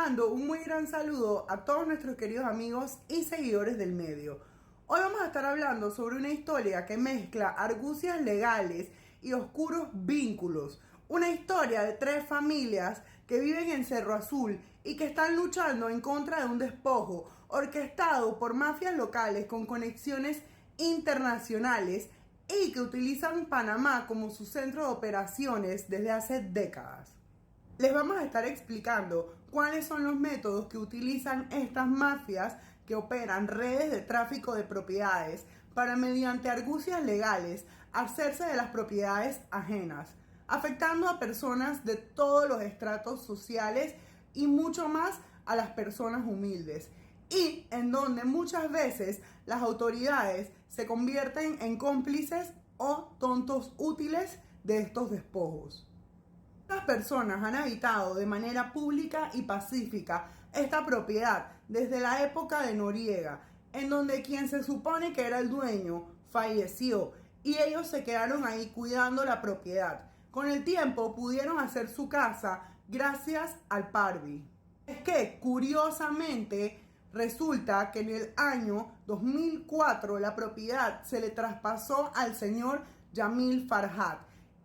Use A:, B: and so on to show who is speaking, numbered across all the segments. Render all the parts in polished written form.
A: mando un muy gran saludo a todos nuestros queridos amigos y seguidores del medio. Hoy vamos a estar hablando sobre una historia que mezcla argucias legales y oscuros vínculos. Una historia de tres familias que viven en Cerro Azul y que están luchando en contra de un despojo orquestado por mafias locales con conexiones internacionales y que utilizan Panamá como su centro de operaciones desde hace décadas. Les vamos a estar explicando cuáles son los métodos que utilizan estas mafias que operan redes de tráfico de propiedades para, mediante argucias legales, hacerse de las propiedades ajenas, afectando a personas de todos los estratos sociales y mucho más a las personas humildes, y en donde muchas veces las autoridades se convierten en cómplices o tontos útiles de estos despojos. Las personas han habitado de manera pública y pacífica esta propiedad desde la época de Noriega, en donde quien se supone que era el dueño falleció y ellos se quedaron ahí cuidando la propiedad. Con el tiempo pudieron hacer su casa gracias al Parvi. Es que, curiosamente, resulta que en el año 2004 la propiedad se le traspasó al señor Yamil Farhat.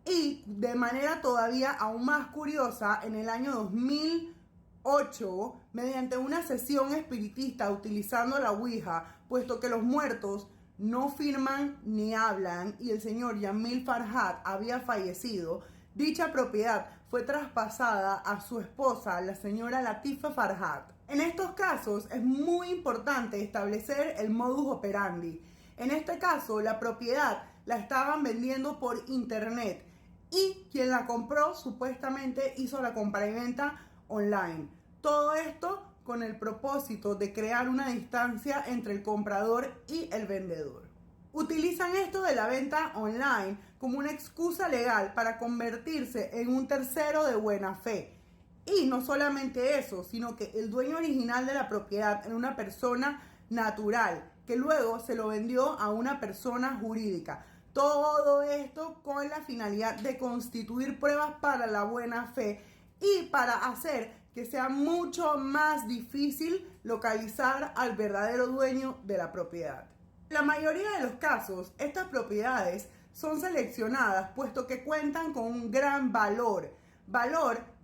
A: Y de manera todavía aún más curiosa, en el año 2008, mediante una sesión espiritista utilizando la Ouija, puesto que los muertos no firman ni hablan y el señor Yamil Farhat había fallecido, dicha propiedad fue traspasada a su esposa, la señora Latifa Farhat. En estos casos es muy importante establecer el modus operandi. En este caso, la propiedad la estaban vendiendo por internet y quien la compró supuestamente hizo la compra y venta online. Todo esto con el propósito de crear una distancia entre el comprador y el vendedor. Utilizan esto de la venta online como una excusa legal para convertirse en un tercero de buena fe. Y no solamente eso, sino que el dueño original de la propiedad era una persona natural, que luego se lo vendió a una persona jurídica. Todo esto con la finalidad de constituir pruebas para la buena fe y para hacer que sea mucho más difícil localizar al verdadero dueño de la propiedad. En la mayoría de los casos, estas propiedades son seleccionadas puesto que cuentan con un gran valor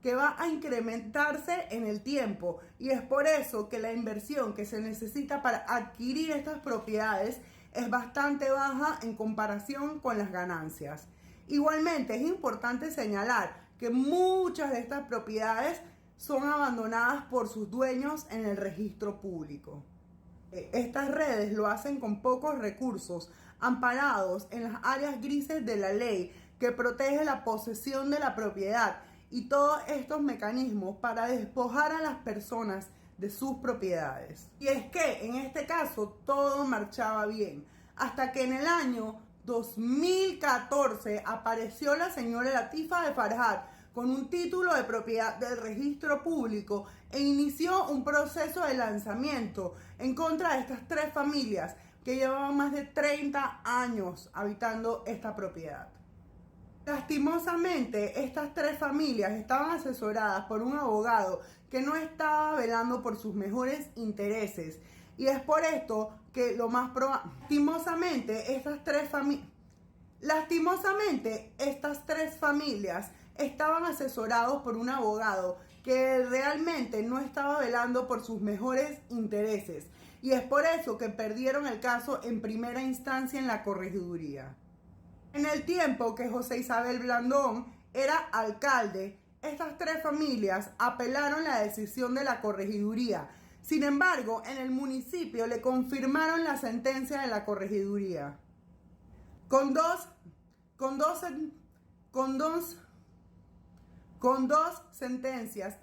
A: que va a incrementarse en el tiempo, y es por eso que la inversión que se necesita para adquirir estas propiedades es bastante baja en comparación con las ganancias. Igualmente es importante señalar que muchas de estas propiedades son abandonadas por sus dueños en el registro público. Estas redes lo hacen con pocos recursos, amparados en las áreas grises de la ley que protege la posesión de la propiedad y todos estos mecanismos para despojar a las personas de sus propiedades. Y es que en este caso todo marchaba bien, hasta que en el año 2014 apareció la señora Latifa de Farhat con un título de propiedad del registro público e inició un proceso de lanzamiento en contra de estas tres familias que llevaban más de 30 años habitando esta propiedad. Lastimosamente, estas tres familias estaban asesoradas por un abogado que no estaba velando por sus mejores intereses. Y es por esto que lo más probable... Lastimosamente, estas tres familias estaban asesorados por un abogado que realmente no estaba velando por sus mejores intereses. Y es por eso que perdieron el caso en primera instancia en la corregiduría. En el tiempo que José Isabel Blandón era alcalde, estas tres familias apelaron la decisión de la corregiduría. Sin embargo, en el municipio le confirmaron la sentencia de la corregiduría. Con dos sentencias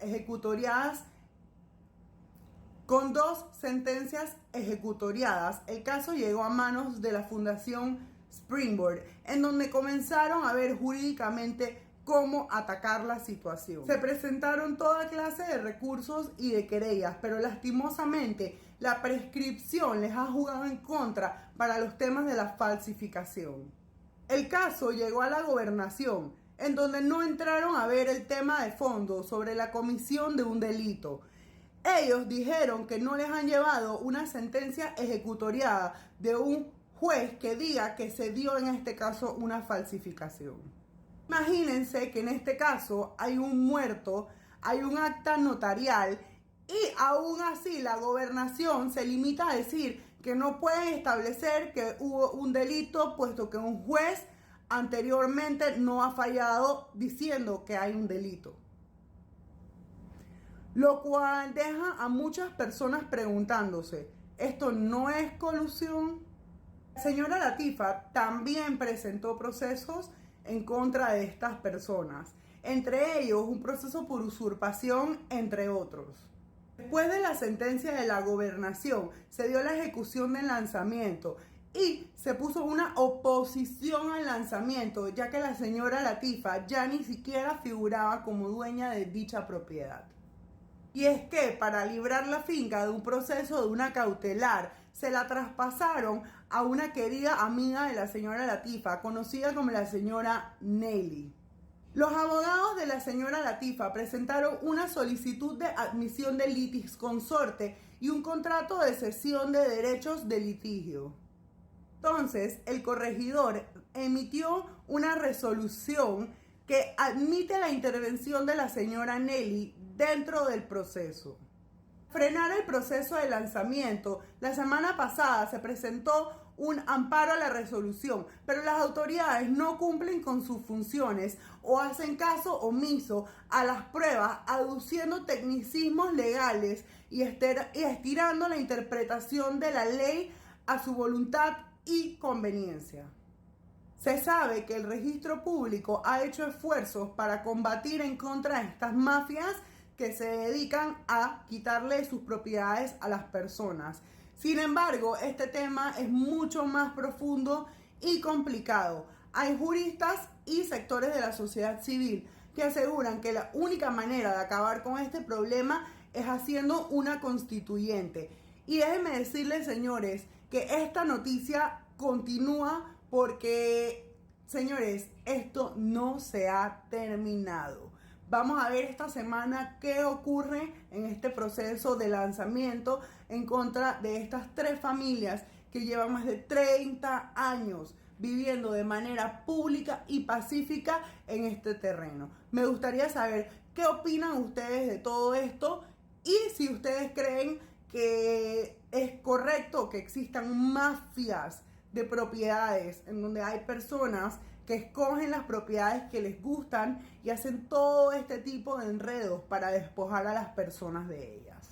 A: ejecutoriadas, el caso llegó a manos de la Fundación Springboard, en donde comenzaron a ver jurídicamente cómo atacar la situación. Se presentaron toda clase de recursos y de querellas, pero lastimosamente la prescripción les ha jugado en contra para los temas de la falsificación. El caso llegó a la gobernación, en donde no entraron a ver el tema de fondo sobre la comisión de un delito. Ellos dijeron que no les han llevado una sentencia ejecutoriada de un juez que diga que se dio en este caso una falsificación. Imagínense que en este caso hay un muerto, hay un acta notarial y aún así la gobernación se limita a decir que no pueden establecer que hubo un delito puesto que un juez anteriormente no ha fallado diciendo que hay un delito. Lo cual deja a muchas personas preguntándose, ¿esto no es colusión? La señora Latifa también presentó procesos en contra de estas personas, entre ellos un proceso por usurpación, entre otros. Después de la sentencia de la gobernación, se dio la ejecución del lanzamiento y se puso una oposición al lanzamiento, ya que la señora Latifa ya ni siquiera figuraba como dueña de dicha propiedad. Y es que para librar la finca de un proceso de una cautelar, se la traspasaron a una querida amiga de la señora Latifa, conocida como la señora Nelly. Los abogados de la señora Latifa presentaron una solicitud de admisión de litis consorte y un contrato de cesión de derechos de litigio. Entonces, el corregidor emitió una resolución que admite la intervención de la señora Nelly dentro del proceso. Frenar el proceso de lanzamiento, la semana pasada se presentó un amparo a la resolución, pero las autoridades no cumplen con sus funciones o hacen caso omiso a las pruebas, aduciendo tecnicismos legales y estirando la interpretación de la ley a su voluntad y conveniencia. Se sabe que el registro público ha hecho esfuerzos para combatir en contra de estas mafias que se dedican a quitarle sus propiedades a las personas. Sin embargo, este tema es mucho más profundo y complicado. Hay juristas y sectores de la sociedad civil que aseguran que la única manera de acabar con este problema es haciendo una constituyente. Y déjenme decirles, señores, que esta noticia continúa porque, señores, esto no se ha terminado. Vamos a ver esta semana qué ocurre en este proceso de lanzamiento en contra de estas tres familias que llevan más de 30 años viviendo de manera pública y pacífica en este terreno. Me gustaría saber qué opinan ustedes de todo esto y si ustedes creen que es correcto que existan mafias de propiedades en donde hay personas que escogen las propiedades que les gustan y hacen todo este tipo de enredos para despojar a las personas de ellas.